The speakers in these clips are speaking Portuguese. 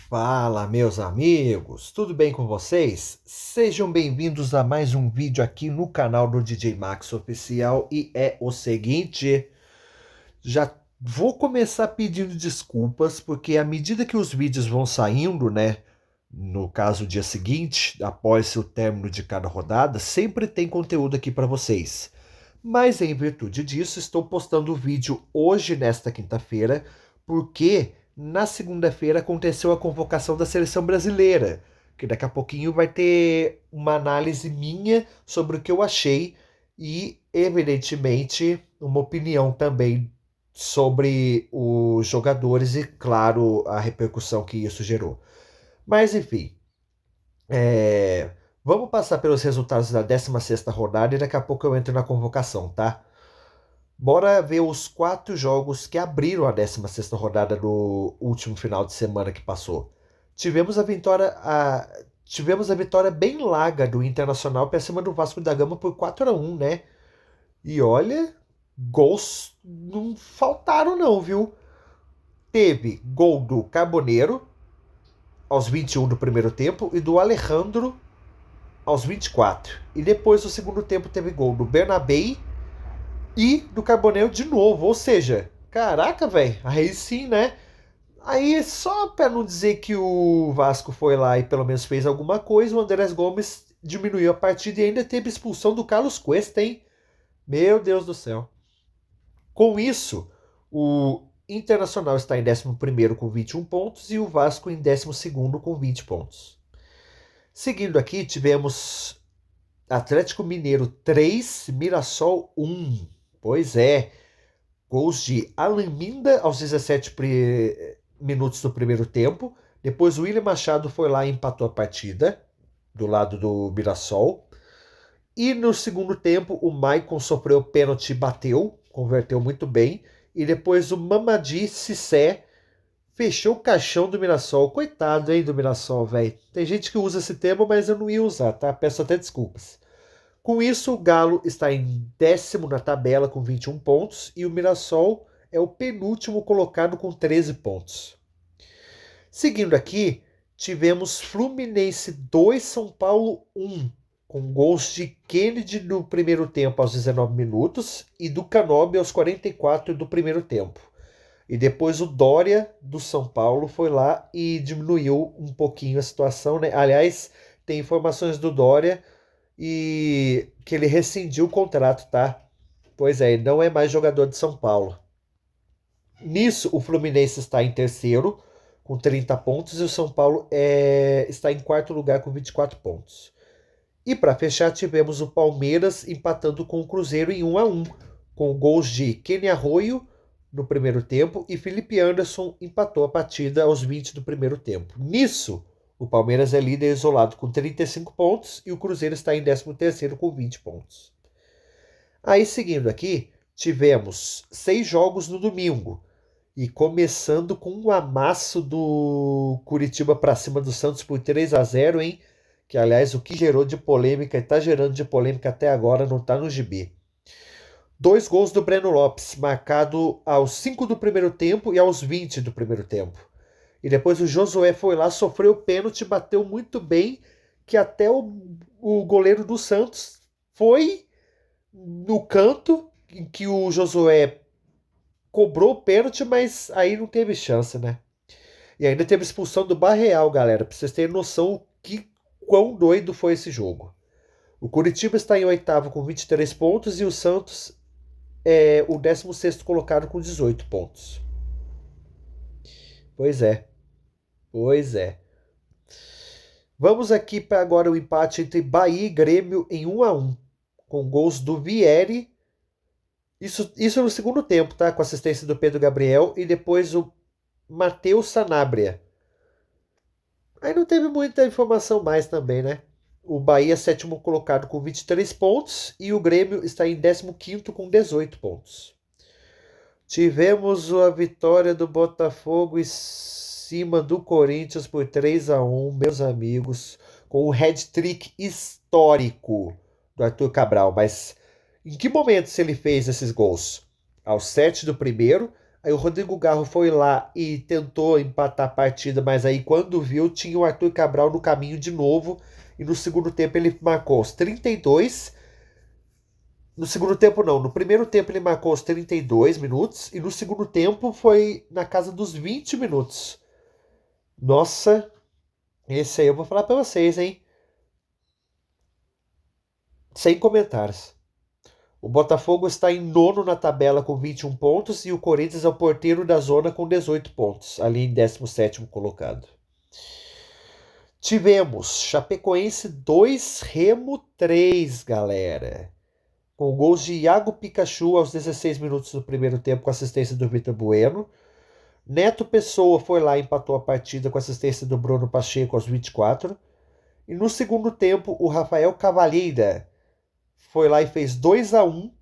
Fala, meus amigos, tudo bem com vocês? Sejam bem-vindos a mais um vídeo aqui no canal do DJ Max Oficial. E é o seguinte, já vou começar pedindo desculpas, porque à medida que os vídeos vão saindo, né, no caso o dia seguinte, após o término de cada rodada, sempre tem conteúdo aqui para vocês. Mas em virtude disso, estou postando o vídeo hoje, nesta quinta-feira, porque na segunda-feira aconteceu a convocação da seleção brasileira, que daqui a pouquinho vai ter uma análise minha sobre o que eu achei e, evidentemente, uma opinião também sobre os jogadores e, claro, a repercussão que isso gerou. Mas, enfim, vamos passar pelos resultados da 16ª rodada e daqui a pouco eu entro na convocação, tá? Bora ver os 4 jogos que abriram a 16ª rodada no último final de semana que passou. Tivemos a vitória bem larga do Internacional para cima do Vasco da Gama por 4-1, né? E olha, gols não faltaram não, viu? Teve gol do Carboneiro aos 21 do primeiro tempo e do Alejandro aos 24. E depois do segundo tempo teve gol do Bernabei e do Carboneiro de novo. Ou seja, caraca, velho, aí sim, né? Aí só para não dizer que o Vasco foi lá e pelo menos fez alguma coisa, o Andrés Gomes diminuiu a partida e ainda teve expulsão do Carlos Cuesta, hein? Meu Deus do céu. Com isso, o Internacional está em 11º com 21 pontos e o Vasco em 12º com 20 pontos. Seguindo aqui, tivemos Atlético Mineiro 3, Mirassol 1. Pois é, gols de Alan Minda aos 17 minutos do primeiro tempo. Depois o William Machado foi lá e empatou a partida do lado do Mirassol. E no segundo tempo o Maicon sofreu o pênalti e bateu, converteu muito bem. E depois o Mamadi Cissé fechou o caixão do Mirassol. Coitado, hein, do Mirassol, velho. Tem gente que usa esse termo, mas eu não ia usar, tá? Peço até desculpas. Com isso, o Galo está em 10º na tabela com 21 pontos e o Mirassol é o penúltimo colocado com 13 pontos. Seguindo aqui, tivemos Fluminense 2, São Paulo 1, com gols de Kennedy no primeiro tempo aos 19 minutos e do Canóbio aos 44 do primeiro tempo. E depois o Dória do São Paulo foi lá e diminuiu um pouquinho a situação, né? Aliás, tem informações do Dória e que ele rescindiu o contrato, tá? Pois é, ele não é mais jogador de São Paulo. Nisso, o Fluminense está em 3º com 30 pontos e o São Paulo está em 4º lugar com 24 pontos. E para fechar, tivemos o Palmeiras empatando com o Cruzeiro em 1-1, com gols de Kenny Arroio no primeiro tempo e Felipe Anderson empatou a partida aos 20 do primeiro tempo. Nisso, o Palmeiras é líder isolado com 35 pontos e o Cruzeiro está em 13º com 20 pontos. Aí, seguindo aqui, tivemos 6 jogos no domingo. E começando com um amasso do Curitiba para cima do Santos por 3-0, hein? Que, aliás, o que gerou de polêmica e está gerando de polêmica até agora não está no gibi. 2 gols do Breno Lopes, marcado aos 5 do primeiro tempo e aos 20 do primeiro tempo. E depois o Josué foi lá, sofreu o pênalti, bateu muito bem, que até o goleiro do Santos foi no canto em que o Josué cobrou o pênalti, mas aí não teve chance, né? E ainda teve expulsão do Barreal, galera, pra vocês terem noção quão doido foi esse jogo. O Curitiba está em 8º com 23 pontos e o Santos é o 16º colocado com 18 pontos. Pois é. Vamos aqui para agora o empate entre Bahia e Grêmio em 1-1, com gols do Vieri. Isso no segundo tempo, tá? Com assistência do Pedro Gabriel e depois o Matheus Sanabria. Aí não teve muita informação mais também, né? O Bahia é 7º colocado com 23 pontos e o Grêmio está em 15º com 18 pontos. Tivemos a vitória do Botafogo em cima do Corinthians por 3-1, meus amigos, com um hat-trick histórico do Arthur Cabral, mas em que momento se ele fez esses gols? Aos 7 do primeiro, aí o Rodrigo Garro foi lá e tentou empatar a partida, mas aí quando viu, tinha o Arthur Cabral no caminho de novo, e no segundo tempo ele marcou os 32. No segundo tempo não, no primeiro tempo ele marcou os 32 minutos, e no segundo tempo foi na casa dos 20 minutos. Nossa, esse aí eu vou falar pra vocês, hein? Sem comentários. O Botafogo está em nono na tabela com 21 pontos e o Corinthians é o porteiro da zona com 18 pontos, ali em 17º colocado. Tivemos Chapecoense 2, Remo 3, galera. Com gols de Iago Pikachu aos 16 minutos do primeiro tempo com assistência do Vitor Bueno. Neto Pessoa foi lá e empatou a partida com assistência do Bruno Pacheco aos 24. E no segundo tempo, o Rafael Cavalheira foi lá e fez 2-1.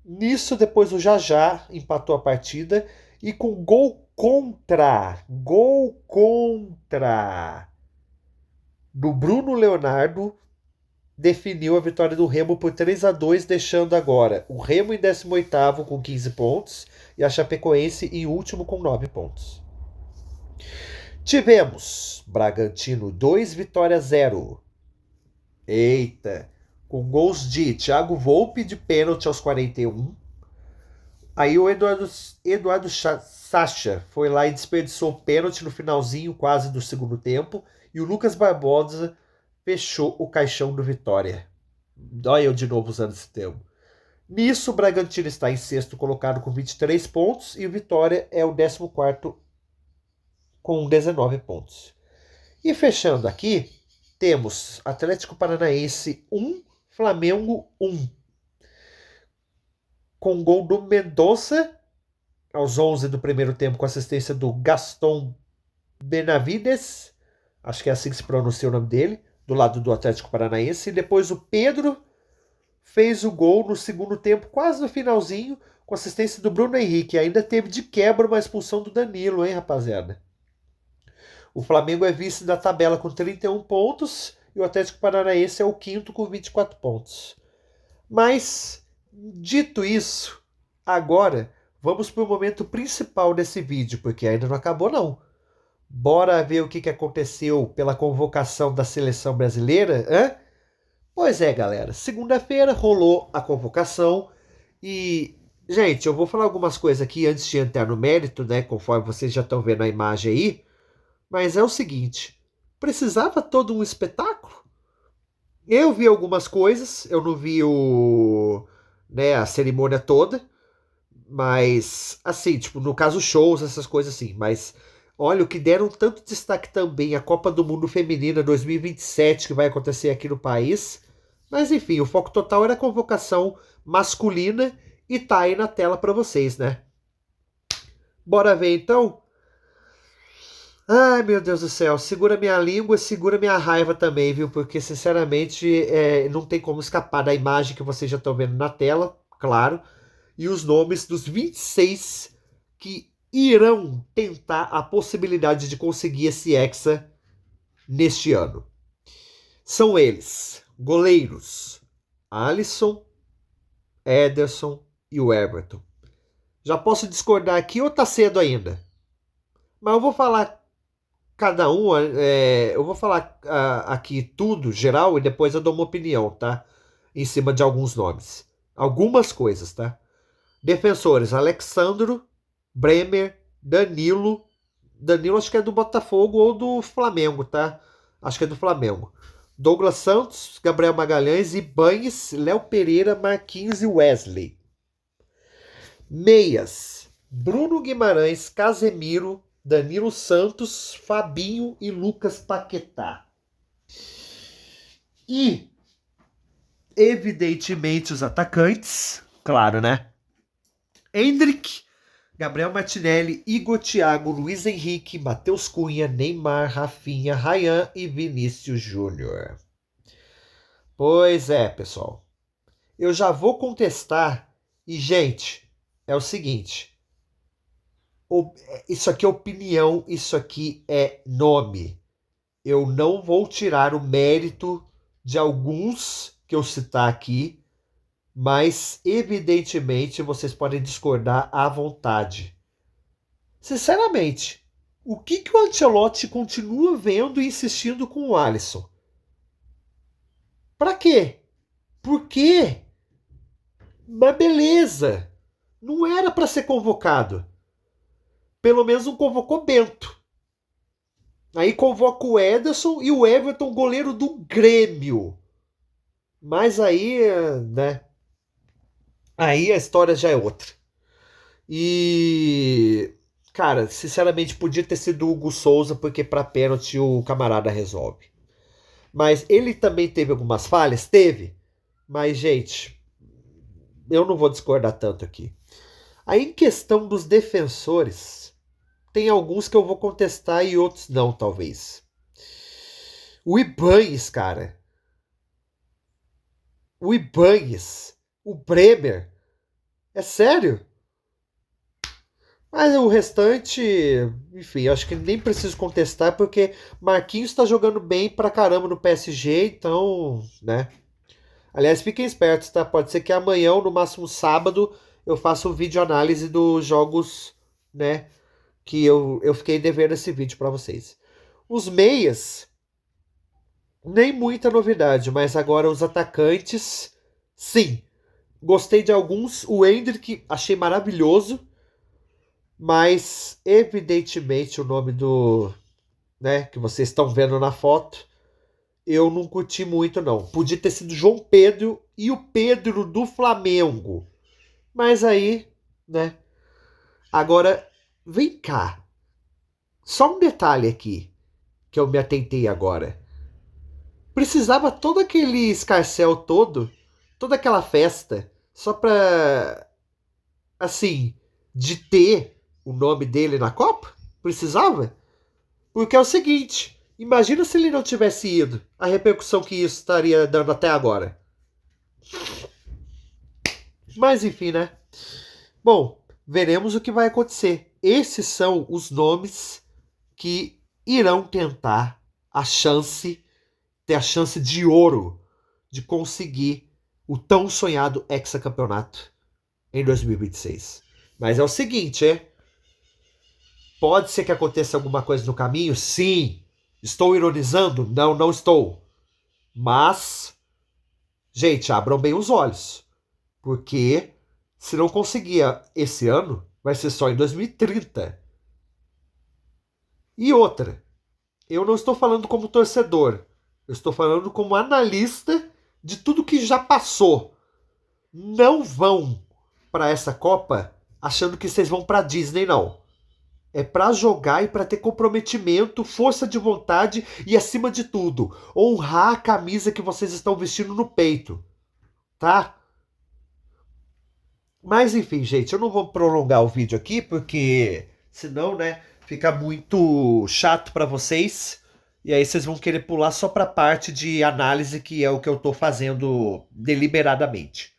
Nisso, depois o Jajá empatou a partida. E com gol contra do Bruno Leonardo, definiu a vitória do Remo por 3-2, deixando agora o Remo em 18º com 15 pontos e a Chapecoense em último com 9 pontos. Tivemos Bragantino 2, Vitória 0. Eita! Com gols de Thiago Volpe de pênalti aos 41. Aí o Eduardo Sacha foi lá e desperdiçou o pênalti no finalzinho quase do segundo tempo. E o Lucas Barbosa fechou o caixão do Vitória. Olha eu de novo usando esse termo. Nisso, o Bragantino está em sexto colocado com 23 pontos e o Vitória é o 14º com 19 pontos. E fechando aqui, temos Atlético Paranaense 1, Flamengo 1. Com gol do Mendonça aos 11 do primeiro tempo com assistência do Gaston Benavides. Acho que é assim que se pronuncia o nome dele, do lado do Atlético Paranaense. E depois o Pedro fez o gol no segundo tempo, quase no finalzinho, com assistência do Bruno Henrique. Ainda teve de quebra uma expulsão do Danilo, hein, rapaziada? O Flamengo é vice da tabela com 31 pontos e o Atlético Paranaense é o quinto com 24 pontos. Mas, dito isso, agora vamos para o momento principal desse vídeo, porque ainda não acabou não. Bora ver o que aconteceu pela convocação da seleção brasileira, hã? Pois é, galera. Segunda-feira rolou a convocação e, gente, eu vou falar algumas coisas aqui antes de entrar no mérito, né? Conforme vocês já estão vendo a imagem aí. Mas é o seguinte, precisava todo um espetáculo? Eu vi algumas coisas, eu não vi a cerimônia toda, mas, assim, tipo, no caso shows, essas coisas assim, mas olha, o que deram tanto destaque também, a Copa do Mundo Feminina 2027, que vai acontecer aqui no país. Mas enfim, o foco total era a convocação masculina e tá aí na tela pra vocês, né? Bora ver então? Ai, meu Deus do céu, segura minha língua, segura minha raiva também, viu? Porque, sinceramente, não tem como escapar da imagem que vocês já estão vendo na tela, claro. E os nomes dos 26 que irão tentar a possibilidade de conseguir esse Hexa neste ano. São eles, goleiros, Alisson, Ederson e o Everton. Já posso discordar aqui ou tá cedo ainda? Mas eu vou falar cada um, eu vou falar aqui tudo, geral, e depois eu dou uma opinião, tá? Em cima de alguns nomes. Algumas coisas, tá? Defensores, Alexandro, Bremer, Danilo. Danilo acho que é do Botafogo ou do Flamengo, tá? Acho que é do Flamengo. Douglas Santos, Gabriel Magalhães, Ibanes, Léo Pereira, Marquinhos e Wesley. Meias, Bruno Guimarães, Casemiro, Danilo Santos, Fabinho e Lucas Paquetá. E, evidentemente, os atacantes, claro, né? Endrick, Gabriel Martinelli, Igor Thiago, Luiz Henrique, Matheus Cunha, Neymar, Rafinha, Ryan e Vinícius Júnior. Pois é, pessoal. Eu já vou contestar e, gente, é o seguinte. Isso aqui é opinião, isso aqui é nome. Eu não vou tirar o mérito de alguns que eu citar aqui, mas evidentemente vocês podem discordar à vontade. Sinceramente, o que o Ancelotti continua vendo e insistindo com o Alisson? Pra quê? Por quê? Mas beleza, não era para ser convocado. Pelo menos não convocou Bento. Aí convoca o Ederson e o Everton, goleiro do Grêmio. Mas aí, né? Aí a história já é outra. E, cara, sinceramente podia ter sido o Hugo Souza, porque para pênalti o camarada resolve. Mas ele também teve algumas falhas? Teve. Mas, gente, eu não vou discordar tanto aqui. Aí, em questão dos defensores, tem alguns que eu vou contestar e outros não, talvez. O Ibañez, cara. O Ibañez. O Bremer. É sério? Mas o restante, enfim, acho que nem preciso contestar, porque Marquinhos está jogando bem pra caramba no PSG, então, né? Aliás, fiquem espertos, tá? Pode ser que amanhã ou no máximo sábado eu faça um vídeo análise dos jogos, né? Que eu fiquei devendo esse vídeo pra vocês. Os meias, nem muita novidade, mas agora os atacantes, sim. Gostei de alguns. O Endrick achei maravilhoso. Mas, evidentemente, o nome do, né, que vocês estão vendo na foto, eu não curti muito, não. Podia ter sido João Pedro e o Pedro do Flamengo. Mas aí, né? Agora, vem cá. Só um detalhe aqui, que eu me atentei agora. Precisava todo aquele escarcéu todo, toda aquela festa, só pra, assim, de ter o nome dele na Copa? Precisava? Porque é o seguinte, imagina se ele não tivesse ido, a repercussão que isso estaria dando até agora. Mas enfim, né? Bom, veremos o que vai acontecer. Esses são os nomes que irão tentar ter a chance de ouro de conseguir o tão sonhado hexacampeonato em 2026. Mas é o seguinte, pode ser que aconteça alguma coisa no caminho? Sim. Estou ironizando? Não, não estou. Mas, gente, abram bem os olhos. Porque se não conseguir esse ano, vai ser só em 2030. E outra, eu não estou falando como torcedor. Eu estou falando como analista de tudo que já passou. Não vão para essa Copa achando que vocês vão para Disney, não. É para jogar e para ter comprometimento, força de vontade e, acima de tudo, honrar a camisa que vocês estão vestindo no peito. Tá? Mas enfim, gente, eu não vou prolongar o vídeo aqui porque senão, né, fica muito chato para vocês. E aí vocês vão querer pular só para a parte de análise, que é o que eu tô fazendo deliberadamente.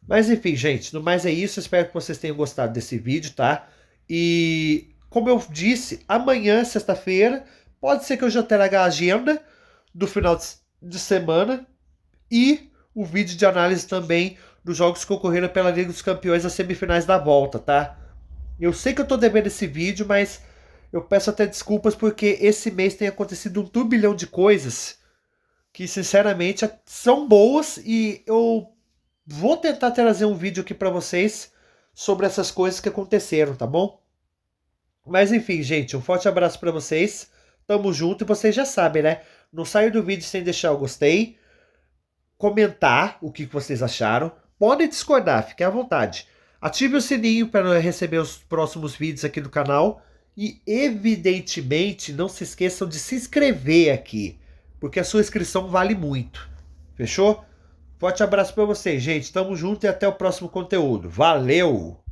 Mas enfim, gente, no mais é isso. Espero que vocês tenham gostado desse vídeo, tá? E como eu disse, amanhã, sexta-feira, pode ser que eu já traga a agenda do final de semana e o vídeo de análise também dos jogos que ocorreram pela Liga dos Campeões, as semifinais da volta, tá? Eu sei que eu tô devendo esse vídeo, mas eu peço até desculpas porque esse mês tem acontecido um turbilhão de coisas que, sinceramente, são boas e eu vou tentar trazer um vídeo aqui pra vocês sobre essas coisas que aconteceram, tá bom? Mas enfim, gente, um forte abraço pra vocês. Tamo junto e vocês já sabem, né? Não saia do vídeo sem deixar o gostei, comentar o que vocês acharam. Podem discordar, fiquem à vontade. Ative o sininho para receber os próximos vídeos aqui do canal. E, evidentemente, não se esqueçam de se inscrever aqui, porque a sua inscrição vale muito. Fechou? Forte abraço para vocês, gente. Tamo junto e até o próximo conteúdo. Valeu!